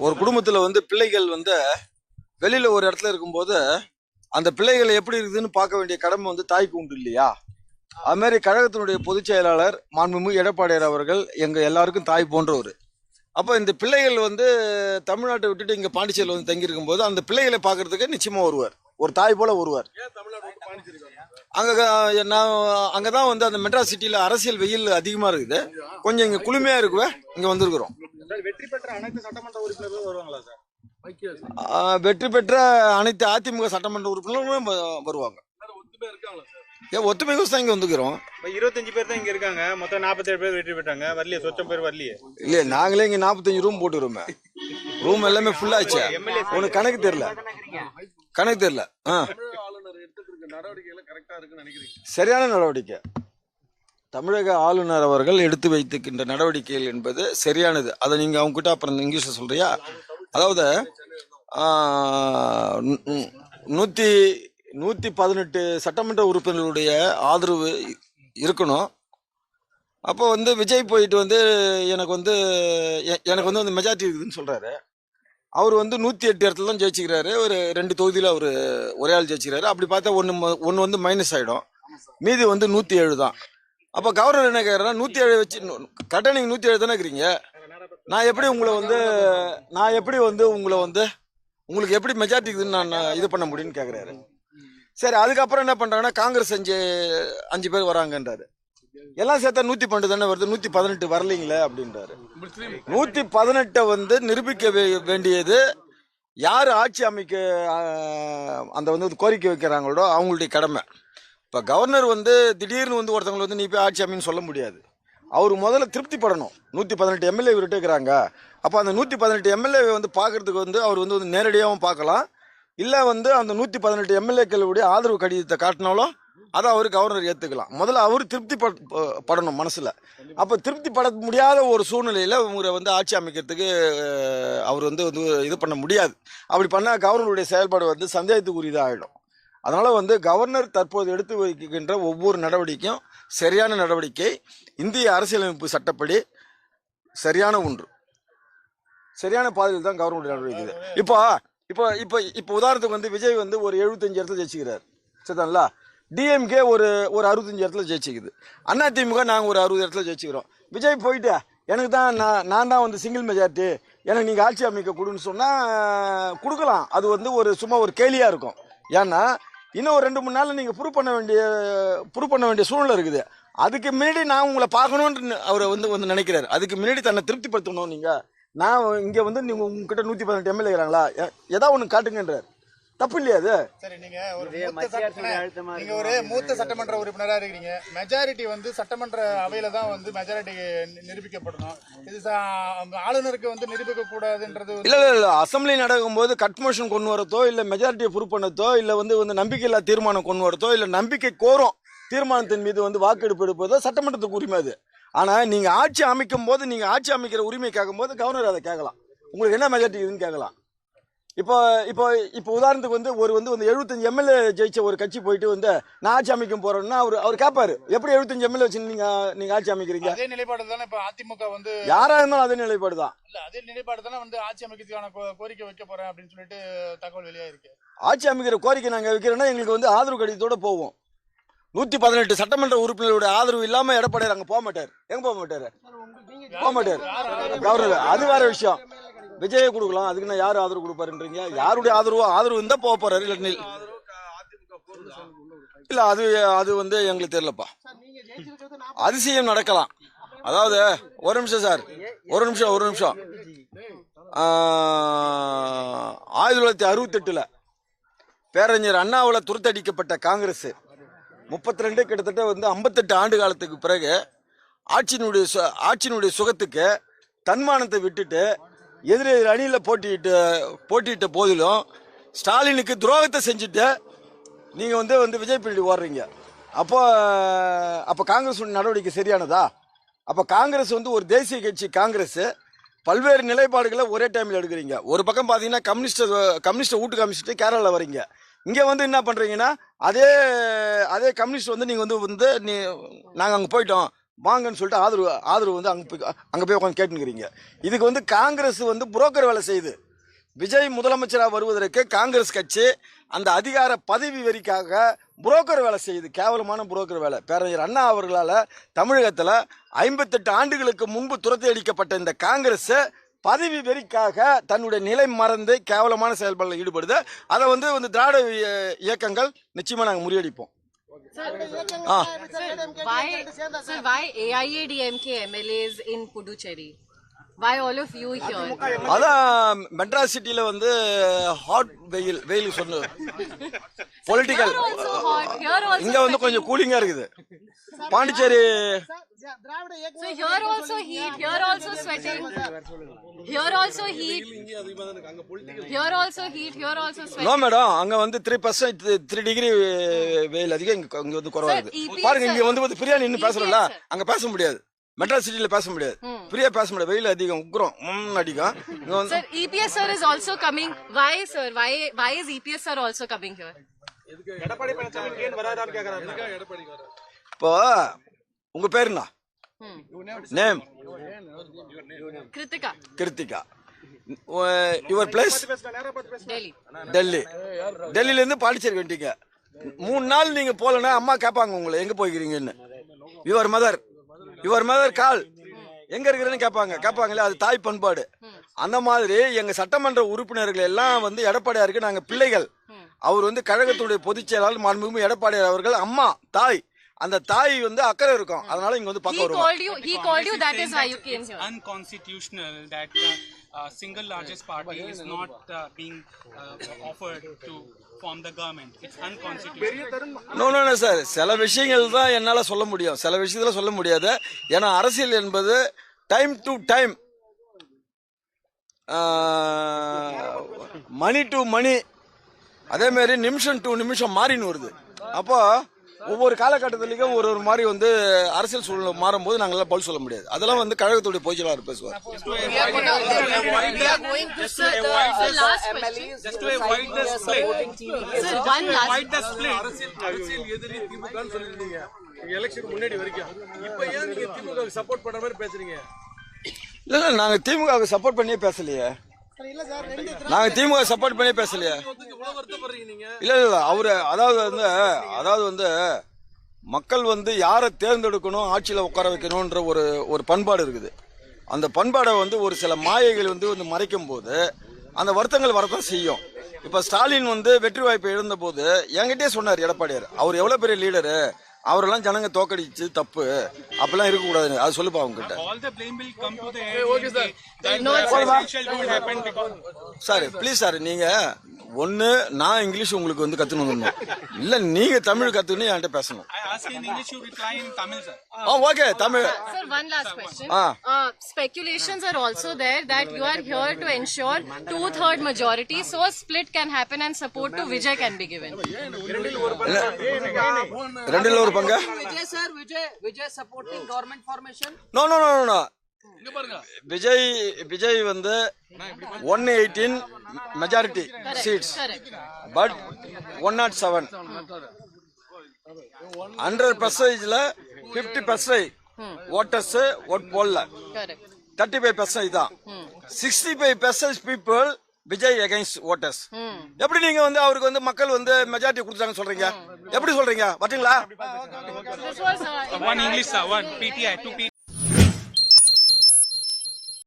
ஒரு குடும்பத்துல வந்து பிள்ளைகள் வந்து வெளியில ஒரு இடத்துல இருக்கும்போது அந்த பிள்ளைகள் எப்படி இருக்குதுன்னு பார்க்க வேண்டிய கடமை வந்து தாய்க்கு உண்டு இல்லையா? அது மாதிரி கழகத்தினுடைய பொதுச் செயலாளர் மாண்புமிகு எடப்பாடியார் அவர்கள் எங்க எல்லாருக்கும் தாய் போன்றவர். அப்போ இந்த பிள்ளைகள் வந்து தமிழ்நாட்டை விட்டுட்டு இங்க பாண்டிச்சேரியில் வந்து தங்கி இருக்கும் போது அந்த பிள்ளைகளை பார்க்கறதுக்கு நிச்சயமா வருவார், ஒரு தாய் போல வருவார். நான் அங்கதான் வந்து அந்த மெட்ராஸ் சிட்டியில அரசியல் வெயில் அதிகமா இருக்குது, கொஞ்சம் இங்க குளுமையா இருக்குவே இங்க வந்திருக்கிறோம். வெற்றி பெற்ற அனைத்து சட்டமன்ற உறுப்பினர்களும் வருவாங்களா சார்? வெற்றி பெற்ற அனைத்து அதிமுக சட்டமன்ற உறுப்பினர்களும் வருவாங்க. ஒத்துமை தான் இங்க வந்துக்கிறோம். 25 பேர் தான் இங்க இருக்காங்க, மொத்தம் 47 பேர் வெற்றி பெற்றாங்க. வரலையே, சொச்சம் பேர் வரலையே. இல்லையே, நாங்களே இங்க 45 ரூம் போட்டுருமே, ரூம் எல்லாமே ஃபுல் ஆச்சு. உனக்கு கணக்கு தெரியல, கணக்கு தெரியல. சரியான நடவடிக்கை தமிழக ஆளுநர் அவர்கள் எடுத்து வைத்துக்கின்ற நடவடிக்கைகள் என்பது சரியானது. அதை நீங்க அவங்க கிட்ட அப்புறம் இங்கிலீஷ்ல சொல்றியா? அதாவது 118 சட்டமன்ற உறுப்பினர்களுடைய ஆதரவு இருக்கணும். அப்போ வந்து விஜய் போயிட்டு வந்து எனக்கு வந்து மெஜாரிட்டி இருக்குதுன்னு சொல்றாரு. அவர் வந்து 108 இடத்துல தான் ஜெயிச்சுக்கிறாரு, ஒரு 2 தொகுதியில் அவர் ஒரே ஆள் ஜெயிச்சுக்கிறாரு. அப்படி பார்த்தா ஒன்று வந்து மைனஸ் ஆகிடும், மீதி வந்து 107 தான். அப்போ கவர்னர் என்ன கேட்குறா, 107 வச்சு கரெக்டாக நீங்கள் 107 தானே இருக்கிறீங்க, நான் எப்படி உங்களுக்கு எப்படி மெஜாரிட்டி இருக்குதுன்னு நான் இது பண்ண முடியும்னு கேட்குறாரு. சரி, அதுக்கப்புறம் என்ன பண்ணுறாங்கன்னா காங்கிரஸ் 5 பேர் வராங்கன்றாரு. எல்லாம் சேர்த்தா 112 தானே வருது, 118 வரலைங்களே அப்படின்றாரு. 118 வந்து நிரூபிக்க வேண்டியது யார் ஆட்சி அமைக்க அந்த வந்து கோரிக்கை வைக்கிறாங்களோ அவங்களுடைய கடமை. இப்போ கவர்னர் வந்து திடீர்னு வந்து ஒருத்தவங்களை வந்து நீ போய் ஆட்சி அமைன்னு சொல்ல முடியாது. அவர் முதல்ல திருப்தி படணும். 118 எம்எல்ஏ விட்டுக்கிறாங்க, அப்போ அந்த 118 எம்எல்ஏ வந்து பார்க்கறதுக்கு வந்து அவர் வந்து நேரடியாகவும் பார்க்கலாம், இல்லை வந்து அந்த 118 எம்எல்ஏக்களுடைய ஆதரவு கடிதத்தை காட்டினாலும் அதை அவர் கவர்னர் ஏற்றுக்கலாம். முதல்ல அவர் திருப்தி படணும் மனசில். அப்போ திருப்தி பட முடியாத ஒரு சூழ்நிலையில் இவரை வந்து ஆட்சி அமைக்கிறதுக்கு அவர் வந்து இது பண்ண முடியாது. அப்படி பண்ணால் கவர்னருடைய செயல்பாடு வந்து சந்தேகத்துக்குரியதாக ஆகிடும். அதனால் வந்து கவர்னர் தற்போது எடுத்து வைக்கின்ற ஒவ்வொரு நடவடிக்கையும் சரியான நடவடிக்கை, இந்திய அரசியலமைப்பு சட்டப்படி சரியான ஒன்று, சரியான பாதையில் தான் கவர்னருடைய நடவடிக்கை. இப்போ இப்போ இப்போ இப்போ உதாரணத்துக்கு வந்து விஜய் வந்து ஒரு 75 இடத்துல ஜெயிச்சுக்கிறார், சரிதாங்களா? டிஎம்கே ஒரு 65 இடத்துல ஜெயிச்சுக்குது, அதிமுக நாங்கள் ஒரு 60 இடத்துல ஜெயிச்சுக்கிறோம். விஜய் போயிட்டு எனக்கு தான் நான் தான் வந்து சிங்கிள் மெஜாரிட்டி, எனக்கு நீங்கள் ஆட்சி அமைக்க கொடுன்னு சொன்னால் கொடுக்கலாம். அது வந்து சும்மா ஒரு கேலியாக இருக்கும். ஏன்னா இன்னும் ஒரு 2-3 நாளில் நீங்கள் ப்ரூவ் பண்ண வேண்டிய சூழ்நிலை இருக்குது. அதுக்கு முன்னாடி நான் உங்களை பார்க்கணுன்னு அவர் வந்து நினைக்கிறார். அதுக்கு முன்னாடி தன்னை திருப்திப்படுத்தணும். நீங்கள் நான் இங்கே வந்து நீங்கள் உங்ககிட்ட 118 எம்எல்ஏ இருக்கிறாங்களா, ஏதாவது ஒன்று காட்டுங்கன்றார். தப்பு இல்லையா அது? சரி, நீங்க ஒரு மூத்த சட்டமன்ற உறுப்பினராக இருக்கிறீங்க. மெஜாரிட்டி வந்து சட்டமன்ற அவையில தான் வந்து மெஜாரிட்டி நிரூபிக்கப்படணும். இது ஆளுநருக்கு வந்து நிரூபிக்க கூடாதுன்றது இல்ல. அசம்பிளி நடக்கும்போது கட் மோஷன் கொண்டு வரதோ, இல்ல மெஜாரிட்டியை ப்ரூவ் பண்ணதோ, இல்ல வந்து நம்பிக்கையில்லா தீர்மானம் கொண்டு வரதோ, இல்ல நம்பிக்கை கோரும் தீர்மானத்தின் மீது வந்து வாக்கெடுப்பு எடுப்பதோ சட்டமன்றத்துக்கு உரிமை அது. ஆனா நீங்க ஆட்சி அமைக்கும் போது, நீங்க ஆட்சி அமைக்கிற உரிமை கேட்கும் போது கவர்னர் அதை கேட்கலாம், உங்களுக்கு என்ன மெஜாரிட்டி இதுன்னு கேட்கலாம். இப்போ உதாரணத்துக்கு வந்து ஒரு 75 எம்எல்ஏ ஜெயிச்ச ஒரு கட்சி போயிட்டு வந்து நான் ஆட்சி அமைக்க போறேன்னா அவர் கேட்பாரு, எப்படி 75 எம்எல்ஏ வச்சு நீங்க ஆட்சி அமைக்கிறீங்க? அதே நிலைப்பாடு தானே இப்ப அதிமுக வந்து, யாரா இருந்தாலும் அதே நிலைப்பாடு தான். இல்ல, அதே நிலைப்பாடு தானே வந்து ஆட்சி அமைக்கிறதுக்கான கோரிக்கை வைக்க போறேன் அப்படின்னு சொல்லிட்டு தகவல் வெளியா இருக்கு. ஆட்சி அமைக்கிற கோரிக்கை நாங்க வைக்கிறோம்னா எங்களுக்கு வந்து ஆதரவு கடிதத்தோட போவோம். 118 சட்டமன்ற உறுப்பினர்களுடைய ஆதரவு இல்லாம எடப்பாடியார் அங்க போக மாட்டார். எங்க போக மாட்டாரு? கவர்னர். அது வேற விஷயம். விஜயை கொடுக்கலாம், அதுக்கு நான் யாரு ஆதரவு கொடுப்பாருன்றீங்க? யாருடைய ஆதரவு இருந்தா போக போறாரு, இல்ல அது வந்து எங்களுக்கு தெரியலப்பா. அதிசயம் நடக்கலாம். அதாவது ஒரு நிமிஷம் சார், ஒரு நிமிஷம் 1968 பேரறிஞர் அண்ணாவால் துரத்தடிக்கப்பட்ட காங்கிரஸ் 32 கிட்டத்தட்ட வந்து 58 ஆண்டு காலத்துக்கு பிறகு ஆட்சியினுடைய சுகத்துக்கு தன்மானத்தை விட்டுட்டு எதிரெதிர் அணியில் போட்டியிட்ட போதிலும் ஸ்டாலினுக்கு துரோகத்தை செஞ்சுட்டு நீங்கள் வந்து விஜய் பின்னாடி ஓடுறீங்க. அப்போ காங்கிரஸ் நடவடிக்கை சரியானதா? அப்போ காங்கிரஸ் வந்து ஒரு தேசிய கட்சி, காங்கிரஸ் பல்வேறு நிலைப்பாடுகளை ஒரே டைமில் எடுக்கிறீங்க. ஒரு பக்கம் பார்த்தீங்கன்னா கம்யூனிஸ்ட்டை வீட்டு காமிச்சிட்டு கேரளாவில் வரீங்க. இங்கே வந்து என்ன பண்ணுறீங்கன்னா அதே கம்யூனிஸ்ட் வந்து நீங்கள் வந்து நாங்கள் அங்கே போயிட்டோம், வாங்கன்னு சொல்லிட்டு ஆதரவு வந்து அங்கே போய் உட்காந்து கேட்டுக்கிறீங்க. இதுக்கு வந்து காங்கிரஸ் வந்து புரோக்கர் வேலை செய்யுது. விஜய் முதலமைச்சராக வருவதற்கு காங்கிரஸ் கட்சி அந்த அதிகார பதவி வெறிக்காக புரோக்கர் வேலை செய்யுது. கேவலமான புரோக்கர் வேலை. பேரறிஞர் அண்ணா அவர்களால் தமிழகத்தில் 58 ஆண்டுகளுக்கு முன்பு துரத்தி அடிக்கப்பட்ட இந்த காங்கிரஸ் பதவி வெறிக்காக தன்னுடைய நிலை மறந்து கேவலமான செயல்பாடுகளில் ஈடுபடுது. அதை வந்து திராவிட இயக்கங்கள் நிச்சயமாக நாங்கள் முறியடிப்போம். Why AIADMK MLAs in Puducherry? Why all of you here? அதான் மெட்ராஸ் சிட்டியில வந்து ஹாட் வெயில் சொன்ன பொலிட்டிக்கல். இங்க வந்து கொஞ்சம் கூலிங்கா இருக்குது. Pondicherry So here also heat, here also sweating. Here also heat. Here also heat, here also sweating. No madam, அங்க வந்து 3 டிகிரி வெயில் அதிகம், இங்க வந்து குறைவா இருக்கு. பாருங்க, இங்க வந்து பிரியா நின்னு பேசுறோம்ல, அங்க பேச முடியாது. மெட்ராஸ் சிட்டில பேச முடியாது, பிரியா பேச முடியாது. வெயில் அதிகம், உக்ரம் அடிக்கும். Sir, EPS sir is also coming. Why sir? Why is EPS sir also coming here? இப்போ உங்க பேரு என்ன? நேம்? கிருத்திகா. Your place? டெல்லியில இருந்து பாண்டிச்சேரி வந்துட்டீங்க. 3 நாள் நீங்க போலன்னா அம்மா கேட்பாங்க உங்களை எங்க போய்க்கிறீங்கன்னு. யுவர் மதர் கால் எங்க இருக்கிறேன்னு கேட்பாங்களே, அது தாய் பண்பாடு. அந்த மாதிரி எங்க சட்டமன்ற உறுப்பினர்கள் எல்லாம் வந்து எடப்பாடியாருக்கு நாங்க பிள்ளைகள். அவர் வந்து கழகத்துடைய பொதுச் செயலாளர் மாண்புமிகு எடப்பாடியார் அவர்கள் அம்மா தாய். அந்த தாய் வந்து அக்கறை இருக்கும், அதனால இங்க வந்து பார்க்க வருவாங்க. He called you, that is why you came here. Unconstitutional that single largest party is not being offered to form the government. It's unconstitutional. No sir, சில விஷயங்கள் தான் என்னால சொல்ல முடியும், சில விஷயத்துல சொல்ல முடியாது. ஏன்னா அரசியல் என்பது டைம் டு டைம், மணி டு மணி, அதே மாதிரி நிமிஷம் டு நிமிஷம் மாறின்னு வருது. அப்போ ஒவ்வொரு காலகட்டத்திலையும் ஒரு மாதிரி வந்து அரசியல் சூழ்நிலை மாறும்போது நாங்களாம் பதில் சொல்ல முடியாது. அதெல்லாம் வந்து கழகத்துடைய பொதுச் செயலாளர் பேசுவார். இல்ல நாங்க திமுக சப்போர்ட் பண்ணியே பேசலையே. நாங்க திமுக சப்போர்ட் பண்ணி பேசலையா? இல்ல அவரு அதாவது வந்து மக்கள் வந்து யாரை தேர்ந்தெடுக்கணும், ஆட்சியில உட்கார வைக்கணும்ன்ற ஒரு பண்பாடு இருக்குது. அந்த பண்பாடை வந்து ஒரு சில மாயைகள் வந்து மறைக்கும் போது அந்த வருத்தங்கள் வரத்தான் செய்யும். இப்ப ஸ்டாலின் வந்து வெற்றி வாய்ப்பை இழந்த போது என்கிட்டயே சொன்னார் எடப்பாடியார், அவர் எவ்வளவு பெரிய லீடரு, அவரெல்லாம் ஜனங்க தோக்கடிச்சு தப்பு, அப்பெல்லாம் இருக்க கூடாது. அது சொல்லுப்பா அவங்க கிட்ட. சார் ப்ளீஸ் சார், நீங்க ஒண்ணு நான் இங்கிலீஷ் உங்களுக்கு வந்து கத்துக்கணும், இல்ல நீங்க தமிழ் கத்துக்கணும் என்கிட்ட பேசணும். Okay Tamil. Sir, one last question. Speculations are also there that you are here to ensure 2/3 majority, so a split can happen and support to Vijay can be given. ரெண்டுல ஒரு பங்கு. Vijay supporting government formation? No. Vijay வந்து 118 majority seats, but 107 100%ல 50% voters vote போடல. 35% தான். 65% people Vijay against voters. எப்படி நீங்க வந்து அவருக்கு வந்து மக்கள் வந்து மெஜாரிட்டி கொடுத்தாங்க சொல்றீங்க? எப்படி சொல்றீங்க? வரீங்களா? One English sir, one PTI, 2 PTI.